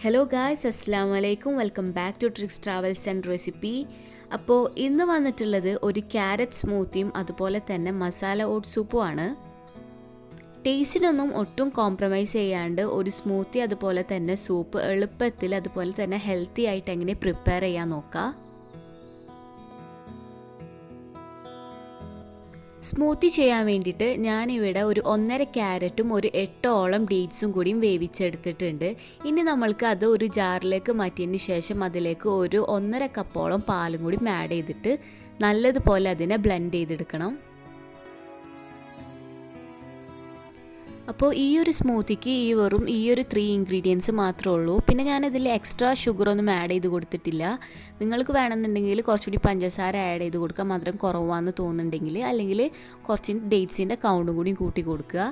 Hello guys, അസ്സലാമു അലൈക്കും. Welcome back to tricks travels and recipe. അപ്പോൾ ഇന്ന് വന്നിട്ടുള്ളത് ഒരു ക്യാരറ്റ് സ്മൂത്തിയും അതുപോലെ തന്നെ മസാല ഓട്ട് സൂപ്പുമാണ്. ടേസ്റ്റിനൊന്നും ഒട്ടും കോംപ്രമൈസ് ചെയ്യാണ്ട് ഒരു സ്മൂത്തി അതുപോലെ തന്നെ സൂപ്പ് എളുപ്പത്തിൽ അതുപോലെ തന്നെ ഹെൽത്തി ആയിട്ട് എങ്ങനെ പ്രിപ്പയർ ചെയ്യാൻ നോക്കാം. സ്മൂത്തി ചെയ്യാൻ വേണ്ടിയിട്ട് ഞാനിവിടെ ഒരു 1.5 ക്യാരറ്റും ഒരു 8 ഡേറ്റ്സും കൂടിയും വേവിച്ചെടുത്തിട്ടുണ്ട്. ഇനി നമ്മൾക്ക് അത് ഒരു ജാറിലേക്ക് മാറ്റിയതിന് ശേഷം അതിലേക്ക് ഒരു 1.5 കപ്പോളം പാലും കൂടി ആഡ് ചെയ്തിട്ട് നല്ലതുപോലെ അതിനെ ബ്ലെൻഡ് ചെയ്തെടുക്കണം. അപ്പോൾ ഈ ഒരു സ്മൂത്തിക്ക് വെറും ഈ ഒരു 3 ഇൻഗ്രീഡിയൻസ് മാത്രമേ ഉള്ളൂ. പിന്നെ ഞാനിതിൽ എക്സ്ട്രാ ഷുഗറൊന്നും ആഡ് ചെയ്ത് കൊടുത്തിട്ടില്ല. നിങ്ങൾക്ക് വേണമെന്നുണ്ടെങ്കിൽ കുറച്ചുകൂടി പഞ്ചസാര ആഡ് ചെയ്ത് കൊടുക്കുക, മധുരം കുറവാണെന്ന് തോന്നുന്നുണ്ടെങ്കിൽ, അല്ലെങ്കിൽ കുറച്ച് ഡേറ്റ്സിൻ്റെ കൗണ്ടും കൂടി കൂട്ടി കൊടുക്കുക.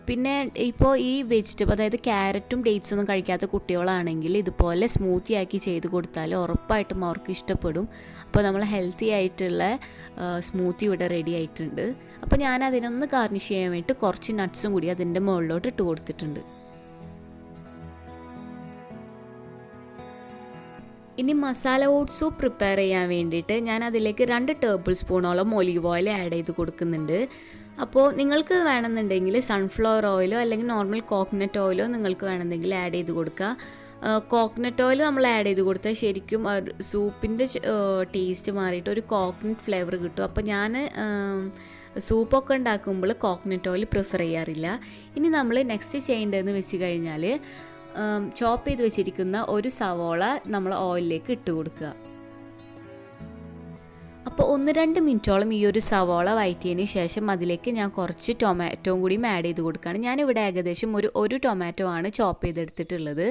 പിന്നെ ഇപ്പോൾ ഈ വെജിറ്റബിൾ അതായത് ക്യാരറ്റും ഡേറ്റ്സും ഒന്നും കഴിക്കാത്ത കുട്ടികളാണെങ്കിൽ ഇതുപോലെ സ്മൂത്തി ആക്കി ചെയ്ത് കൊടുത്താൽ ഉറപ്പായിട്ടും അവർക്ക് ഇഷ്ടപ്പെടും. അപ്പോൾ നമ്മൾ ഹെൽത്തി ആയിട്ടുള്ള സ്മൂത്തി ഇവിടെ റെഡി ആയിട്ടുണ്ട്. അപ്പോൾ ഞാൻ അതിനൊന്ന് ഗാർണിഷ് ചെയ്യാൻ വേണ്ടിയിട്ട് കുറച്ച് നട്ട്സും കൂടി അതിൻ്റെ മുകളിലോട്ട് ഇട്ട് കൊടുത്തിട്ടുണ്ട്. ഇനി മസാല ഓട്ട് സൂപ്പ് പ്രിപ്പയർ ചെയ്യാൻ വേണ്ടിയിട്ട് ഞാൻ അതിലേക്ക് 2 ടേബിൾ സ്പൂണോളം ഒലിവ് ഓയിൽ ആഡ് ചെയ്ത് കൊടുക്കുന്നുണ്ട്. അപ്പോൾ നിങ്ങൾക്ക് വേണമെന്നുണ്ടെങ്കിൽ സൺഫ്ലവർ ഓയിലോ അല്ലെങ്കിൽ നോർമൽ കോക്കനട്ട് ഓയിലോ നിങ്ങൾക്ക് വേണമെന്നുണ്ടെങ്കിൽ ആഡ് ചെയ്ത് കൊടുക്കുക. കോക്കനട്ട് ഓയിൽ നമ്മൾ ആഡ് ചെയ്ത് കൊടുത്താൽ ശരിക്കും സൂപ്പിൻ്റെ ടേസ്റ്റ് മാറിയിട്ട് ഒരു കോക്കനട്ട് ഫ്ലേവർ കിട്ടും. അപ്പോൾ ഞാൻ സൂപ്പൊക്കെ ഉണ്ടാക്കുമ്പോൾ കോക്കനട്ട് ഓയിൽ പ്രിഫർ ചെയ്യാറില്ല. ഇനി നമ്മൾ നെക്സ്റ്റ് ചെയ്യേണ്ടതെന്ന് വെച്ച് കഴിഞ്ഞാൽ ചോപ്പ് ചെയ്ത് വെച്ചിരിക്കുന്ന ഒരു സവോള നമ്മൾ ഓയിലിലേക്ക് ഇട്ട് കൊടുക്കുക. അപ്പോൾ 1-2 മിനിറ്റോളം ഈ ഒരു സവോള വഴറ്റിയതിന് ശേഷം അതിലേക്ക് ഞാൻ കുറച്ച് ടൊമാറ്റോയും കൂടി ആഡ് ചെയ്ത് കൊടുക്കുകയാണ്. ഞാനിവിടെ ഏകദേശം ഒരു ടൊമാറ്റോ ആണ് ചോപ്പ് ചെയ്തെടുത്തിട്ടുള്ളത്.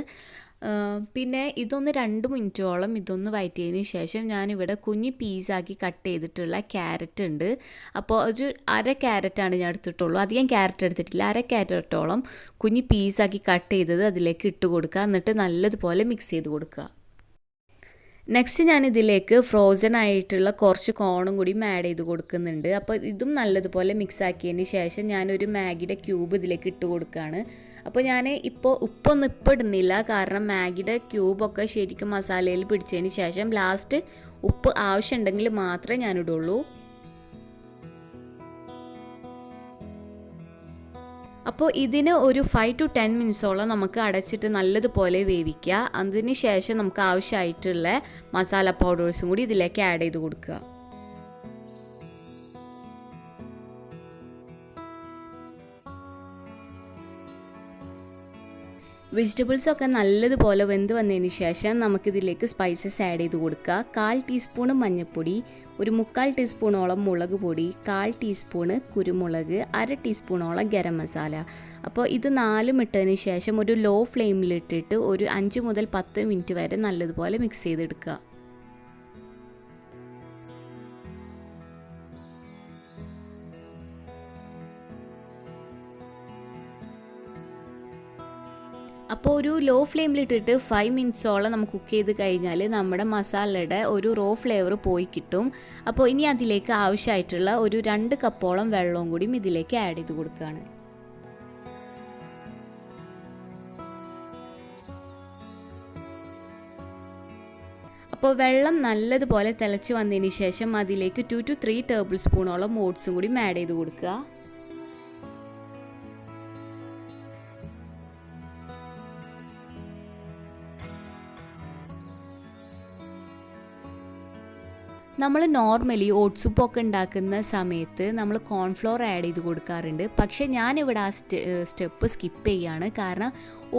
പിന്നെ ഇതൊന്ന് 2 മിനിറ്റോളം ഇതൊന്ന് വഴറ്റിയതിന് ശേഷം ഞാനിവിടെ കുഞ്ഞ് പീസാക്കി കട്ട് ചെയ്തിട്ടുള്ള ക്യാരറ്റ് ഉണ്ട്. അപ്പോൾ ഒരു 1/2 ക്യാരറ്റാണ് ഞാൻ എടുത്തിട്ടുള്ളൂ, അധികം ക്യാരറ്റ് എടുത്തിട്ടില്ല. 1/2 ക്യാരറ്റോളം കുഞ്ഞ് പീസാക്കി കട്ട് ചെയ്തത് അതിലേക്ക് ഇട്ട് കൊടുക്കുക. എന്നിട്ട് നല്ലതുപോലെ മിക്സ് ചെയ്ത് കൊടുക്കുക. നെക്സ്റ്റ് ഞാൻ ഇതിലേക്ക് ഫ്രോസൺ ആയിട്ടുള്ള കുറച്ച് കോണും കൂടി ആഡ് ചെയ്ത് കൊടുക്കുന്നുണ്ട്. അപ്പോൾ ഇതും നല്ലതുപോലെ മിക്സ് ആക്കിയതിന് ശേഷം ഞാനൊരു മാഗിയുടെ ക്യൂബ് ഇതിലേക്ക് ഇട്ട് കൊടുക്കുകയാണ്. അപ്പോൾ ഞാൻ ഉപ്പൊന്നും ഇടുന്നില്ല, കാരണം മാഗിയുടെ ക്യൂബൊക്കെ ശരിക്കും മസാലയിൽ പിടിച്ചതിന് ശേഷം ലാസ്റ്റ് ഉപ്പ് ആവശ്യമുണ്ടെങ്കിൽ മാത്രമേ ഞാനിടുള്ളൂ. അപ്പോൾ ഇതിന് ഒരു 5 to 10 മിനിറ്റ്സോളം നമുക്ക് അടച്ചിട്ട് നല്ലതുപോലെ വേവിക്കുക. അതിന് ശേഷം നമുക്ക് ആവശ്യമായിട്ടുള്ള മസാല പൗഡേഴ്സും കൂടി ഇതിലേക്ക് ആഡ് ചെയ്ത് കൊടുക്കുക. വെജിറ്റബിൾസൊക്കെ നല്ലതുപോലെ വെന്ത് വന്നതിന് ശേഷം നമുക്കിതിലേക്ക് സ്പൈസസ് ആഡ് ചെയ്ത് കൊടുക്കുക. 1/4 ടീസ്പൂണ് മഞ്ഞൾപ്പൊടി, ഒരു 3/4 ടീസ്പൂണോളം മുളക് പൊടി, 1/4 ടീസ്പൂണ് കുരുമുളക്, 1/2 ടീസ്പൂണോളം ഗരം മസാല. അപ്പോൾ ഇത് 4 ഇട്ടതിന് ശേഷം ഒരു ലോ ഫ്ലെയിമിലിട്ടിട്ട് ഒരു 5 മുതൽ 10 മിനിറ്റ് വരെ നല്ലതുപോലെ മിക്സ് ചെയ്തെടുക്കുക. അപ്പോൾ ഒരു ലോ ഫ്ലെയിമിലിട്ടിട്ട് 5 മിനിറ്റ്സോളം നമുക്ക് കുക്ക് ചെയ്ത് കഴിഞ്ഞാൽ നമ്മുടെ മസാലയുടെ ഒരു റോ ഫ്ലേവർ പോയി കിട്ടും. അപ്പോൾ ഇനി അതിലേക്ക് ആവശ്യമായിട്ടുള്ള ഒരു 2 കപ്പോളം വെള്ളവും കൂടി ഇതിലേക്ക് ആഡ് ചെയ്ത് കൊടുക്കുകയാണ്. അപ്പോൾ വെള്ളം നല്ലതുപോലെ തിളച്ച് വന്നതിന് ശേഷം അതിലേക്ക് 2 to 3 ടേബിൾ സ്പൂണോളം ഓട്സും കൂടി ആഡ് ചെയ്ത് കൊടുക്കുക. നമ്മൾ നോർമലി ഓട്ട് സൂപ്പൊക്കെ ഉണ്ടാക്കുന്ന സമയത്ത് നമ്മൾ കോൺഫ്ലോർ ആഡ് ചെയ്ത് കൊടുക്കാറുണ്ട്. പക്ഷേ ഞാനിവിടെ ആ സ്റ്റെപ്പ് സ്കിപ്പ് ചെയ്യുകയാണ്, കാരണം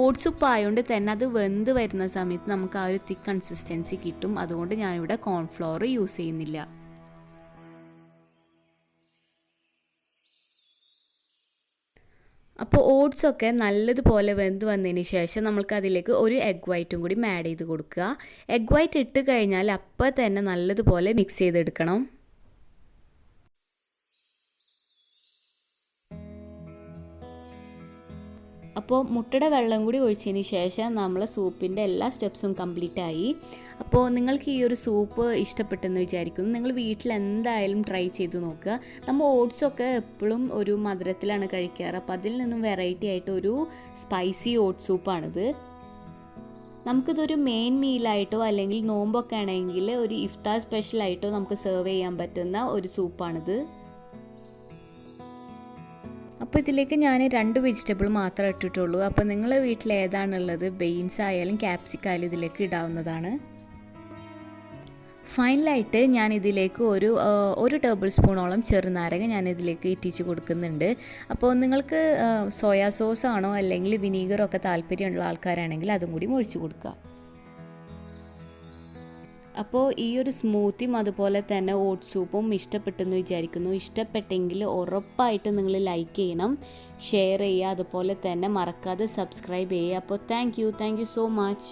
ഓട്ട് സൂപ്പ് ആയതുകൊണ്ട് തന്നെ അത് വെന്ത് വരുന്ന സമയത്ത് നമുക്ക് ആ ഒരു തിക്ക് കൺസിസ്റ്റൻസി കിട്ടും. അതുകൊണ്ട് ഞാനിവിടെ കോൺഫ്ലോർ യൂസ് ചെയ്യുന്നില്ല. അപ്പോൾ ഓട്സൊക്കെ നല്ലതുപോലെ വെന്ത് വന്നതിന് ശേഷം നമുക്ക് അതിലേക്ക് ഒരു എഗ് വൈറ്റും കൂടി ആഡ് ചെയ്ത് കൊടുക്കുക. എഗ് വൈറ്റ് ഇട്ട് കഴിഞ്ഞാൽ അപ്പോൾ തന്നെ നല്ലതുപോലെ മിക്സ് ചെയ്തെടുക്കണം. അപ്പോൾ മുട്ടയുടെ വെള്ളം കൂടി ഒഴിച്ചതിന് ശേഷം നമ്മൾ സൂപ്പിൻ്റെ എല്ലാ സ്റ്റെപ്സും കംപ്ലീറ്റ് ആയി. അപ്പോൾ നിങ്ങൾക്ക് ഈ ഒരു സൂപ്പ് ഇഷ്ടപ്പെട്ടെന്ന് വിചാരിക്കുന്നു. നിങ്ങൾ വീട്ടിൽ എന്തായാലും ട്രൈ ചെയ്ത് നോക്കുക. നമ്മൾ ഓട്സൊക്കെ എപ്പോഴും ഒരു മധുരത്തിലാണ് കഴിക്കാറ്. അപ്പോൾ അതിൽ നിന്നും വെറൈറ്റി ആയിട്ട് ഒരു സ്പൈസി ഓട്സ് സൂപ്പാണിത്. നമുക്കിതൊരു മെയിൻ മീലായിട്ടോ അല്ലെങ്കിൽ നോമ്പൊക്കെ ആണെങ്കിൽ ഒരു ഇഫ്താർ സ്പെഷ്യലായിട്ടോ നമുക്ക് സെർവ് ചെയ്യാൻ പറ്റുന്ന ഒരു സൂപ്പാണിത്. അപ്പോൾ ഇതിലേക്ക് ഞാൻ 2 വെജിറ്റബിൾ മാത്രമേ ഇട്ടിട്ടുള്ളൂ. അപ്പോൾ നിങ്ങളുടെ വീട്ടിൽ ഏതാണുള്ളത്, ബീൻസ് ആയാലും ക്യാപ്സിക്കം ആയാലും ഇതിലേക്ക് ഇടാവുന്നതാണ്. ഫൈനലായിട്ട് ഞാൻ ഇതിലേക്ക് ഒരു ടേബിൾ സ്പൂണോളം ചെറുനാരങ്ങ ഞാൻ ഇതിലേക്ക് ഇറ്റിച്ച് കൊടുക്കുന്നുണ്ട്. അപ്പോൾ നിങ്ങൾക്ക് സോയാ സോസ് ആണോ അല്ലെങ്കിൽ വിനീഗറൊക്കെ താല്പര്യമുള്ള ആൾക്കാരാണെങ്കിൽ അതും കൂടി ഒഴിച്ചു കൊടുക്കുക. അപ്പോൾ ഈ ഒരു സ്മൂത്തിയും അതുപോലെ തന്നെ ഓട്സ് സൂപ്പും ഇഷ്ടപ്പെട്ടെന്ന് വിചാരിക്കുന്നു. ഇഷ്ടപ്പെട്ടെങ്കിൽ ഉറപ്പായിട്ടും നിങ്ങൾ ലൈക്ക് ചെയ്യണം, ഷെയർ ചെയ്യുക, അതുപോലെ തന്നെ മറക്കാതെ സബ്സ്ക്രൈബ് ചെയ്യുക. അപ്പോൾ താങ്ക് യു സോ മച്ച്.